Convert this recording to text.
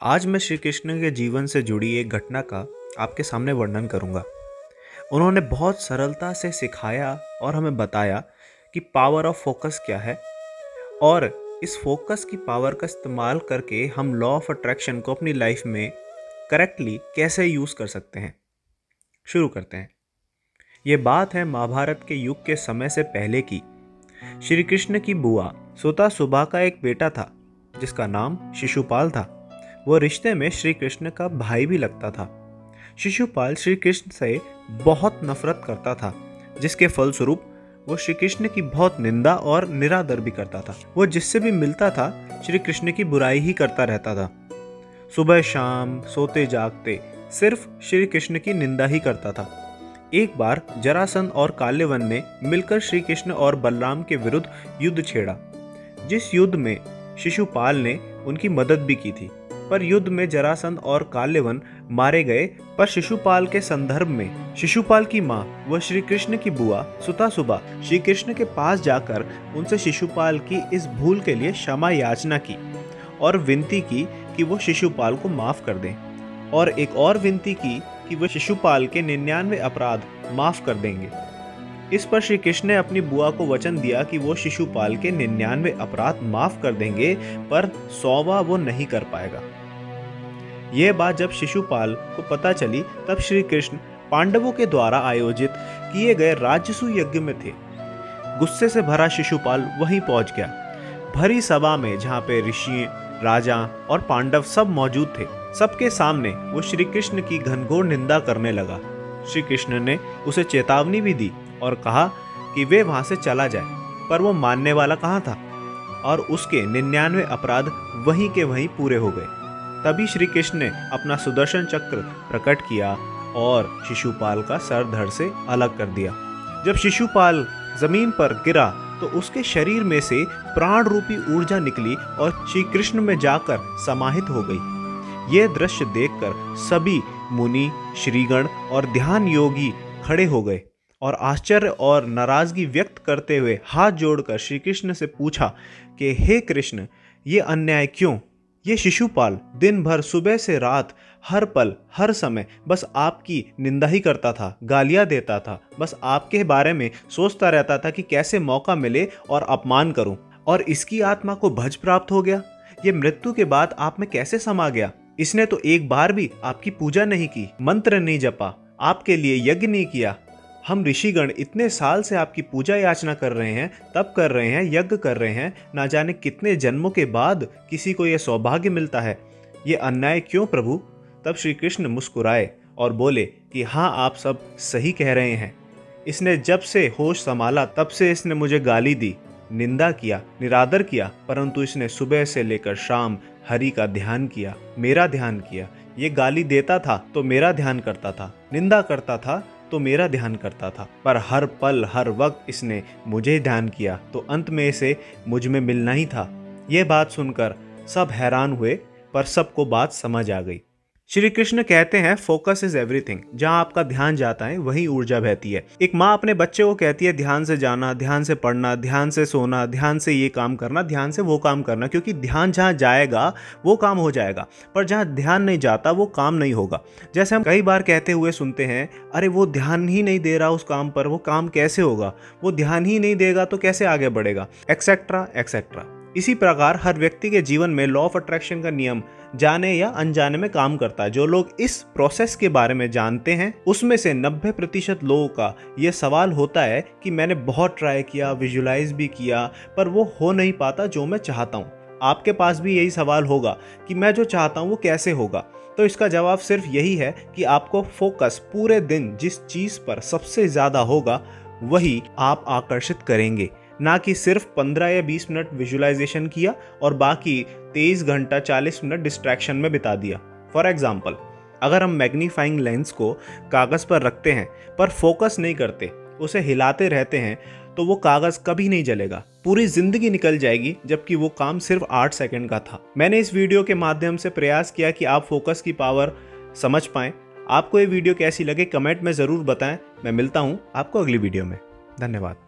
आज मैं श्री कृष्ण के जीवन से जुड़ी एक घटना का आपके सामने वर्णन करूंगा। उन्होंने बहुत सरलता से सिखाया और हमें बताया कि पावर ऑफ फोकस क्या है और इस फोकस की पावर का इस्तेमाल करके हम लॉ ऑफ अट्रैक्शन को अपनी लाइफ में करेक्टली कैसे यूज़ कर सकते हैं। शुरू करते हैं। ये बात है महाभारत के युग के समय से पहले की। श्री कृष्ण की बुआ सुबह का एक बेटा था जिसका नाम शिशुपाल था। वो रिश्ते में श्री कृष्ण का भाई भी लगता था। शिशुपाल श्री कृष्ण से बहुत नफरत करता था, जिसके फलस्वरूप वो श्री कृष्ण की बहुत निंदा और निरादर भी करता था। वो जिससे भी मिलता था श्री कृष्ण की बुराई ही करता रहता था। सुबह शाम सोते जागते सिर्फ श्री कृष्ण की निंदा ही करता था। एक बार जरासंध और काल्यवन ने मिलकर श्री कृष्ण और बलराम के विरुद्ध युद्ध छेड़ा, जिस युद्ध में शिशुपाल ने उनकी मदद भी की थी। पर युद्ध में जरासंध और काल्यवन मारे गए। पर शिशुपाल के संदर्भ में शिशुपाल की माँ व श्री कृष्ण की बुआ सुबह श्री कृष्ण के पास जाकर उनसे शिशुपाल की इस भूल के लिए क्षमा याचना की और विनती की कि वो शिशुपाल को माफ कर दें, और एक और विनती की कि वो शिशुपाल के 99 अपराध माफ कर देंगे। इस पर श्री कृष्ण ने अपनी बुआ को वचन दिया कि वो शिशुपाल के 99 अपराध माफ कर देंगे, पर 100वां वो नहीं कर पाएगा। यह बात जब शिशुपाल को पता चली तब श्री कृष्ण पांडवों के द्वारा आयोजित किए गए राजसूय यज्ञ में थे। गुस्से से भरा शिशुपाल वहीं पहुंच गया। भरी सभा में जहां पे ऋषि, राजा और पांडव सब मौजूद थे, सबके सामने वो श्री कृष्ण की घनघोर निंदा करने लगा। श्री कृष्ण ने उसे चेतावनी भी दी और कहा कि वे वहां से चला जाए, पर वो मानने वाला कहाँ था और उसके 99 अपराध वहीं के वहीं पूरे हो गए। तभी श्री कृष्ण ने अपना सुदर्शन चक्र प्रकट किया और शिशुपाल का सर धड़ से अलग कर दिया। जब शिशुपाल जमीन पर गिरा तो उसके शरीर में से प्राण रूपी ऊर्जा निकली और श्री कृष्ण में जाकर समाहित हो गई। यह दृश्य देखकर सभी मुनि, श्रीगण और ध्यान योगी खड़े हो गए और आश्चर्य और नाराजगी व्यक्त करते हुए हाथ जोड़कर श्री कृष्ण से पूछा कि हे कृष्ण, ये अन्याय क्यों? ये शिशुपाल दिन भर सुबह से रात हर पल हर समय बस आपकी निंदा ही करता था, गालियां देता था, बस आपके बारे में सोचता रहता था कि कैसे मौका मिले और अपमान करूं, और इसकी आत्मा को भज प्राप्त हो गया। ये मृत्यु के बाद आप में कैसे समा गया? इसने तो एक बार भी आपकी पूजा नहीं की, मंत्र नहीं जपा, आपके लिए यज्ञ नहीं किया। हम ऋषिगण इतने साल से आपकी पूजा याचना कर रहे हैं, तप कर रहे हैं, यज्ञ कर रहे हैं, ना जाने कितने जन्मों के बाद किसी को यह सौभाग्य मिलता है। ये अन्याय क्यों प्रभु? तब श्री कृष्ण मुस्कुराए और बोले कि हाँ, आप सब सही कह रहे हैं। इसने जब से होश संभाला तब से इसने मुझे गाली दी, निंदा किया, निरादर किया, परंतु इसने सुबह से लेकर शाम हरि का ध्यान किया, मेरा ध्यान किया। ये गाली देता था तो मेरा ध्यान करता था, निंदा करता था तो मेरा ध्यान करता था, पर हर पल हर वक्त इसने मुझे ध्यान किया, तो अंत में इसे मुझ में मिलना ही था। यह बात सुनकर सब हैरान हुए, पर सबको बात समझ आ गई। श्री कृष्ण कहते हैं फोकस इज एवरीथिंग। जहां आपका ध्यान जाता है वहीं ऊर्जा बहती है। एक माँ अपने बच्चे को कहती है ध्यान से जाना, ध्यान से पढ़ना, ध्यान से सोना, ध्यान से ये काम करना, ध्यान से वो काम करना, क्योंकि ध्यान जहाँ जाएगा वो काम हो जाएगा, पर जहाँ ध्यान नहीं जाता वो काम नहीं होगा। जैसे हम कई बार कहते हुए सुनते हैं, अरे वो ध्यान ही नहीं दे रहा उस काम पर, वो काम कैसे होगा? वो ध्यान ही नहीं देगा तो कैसे आगे बढ़ेगा, एक्सेट्रा एक्सेट्रा। इसी प्रकार हर व्यक्ति के जीवन में लॉ ऑफ अट्रैक्शन का नियम जाने या अनजाने में काम करता है। जो लोग इस प्रोसेस के बारे में जानते हैं उसमें से 90% लोगों का यह सवाल होता है कि मैंने बहुत ट्राई किया, विजुलाइज भी किया, पर वो हो नहीं पाता जो मैं चाहता हूँ। आपके पास भी यही सवाल होगा कि मैं जो चाहता हूँ वो कैसे होगा? तो इसका जवाब सिर्फ यही है कि आपको फोकस पूरे दिन जिस चीज़ पर सबसे ज़्यादा होगा वही आप आकर्षित करेंगे, ना कि सिर्फ 15 या 20 मिनट विजुलाइजेशन किया और बाकी 23 घंटा 40 मिनट डिस्ट्रैक्शन में बिता दिया। फॉर एग्जाम्पल, अगर हम मैग्नीफाइंग लेंस को कागज़ पर रखते हैं पर फोकस नहीं करते, उसे हिलाते रहते हैं, तो वो कागज़ कभी नहीं जलेगा, पूरी ज़िंदगी निकल जाएगी, जबकि वो काम सिर्फ 8 सेकंड का था। मैंने इस वीडियो के माध्यम से प्रयास किया कि आप फोकस की पावर समझ पाएँ। आपको ये वीडियो कैसी लगे कमेंट में ज़रूर बताएं। मैं मिलता हूँ आपको अगली वीडियो में। धन्यवाद।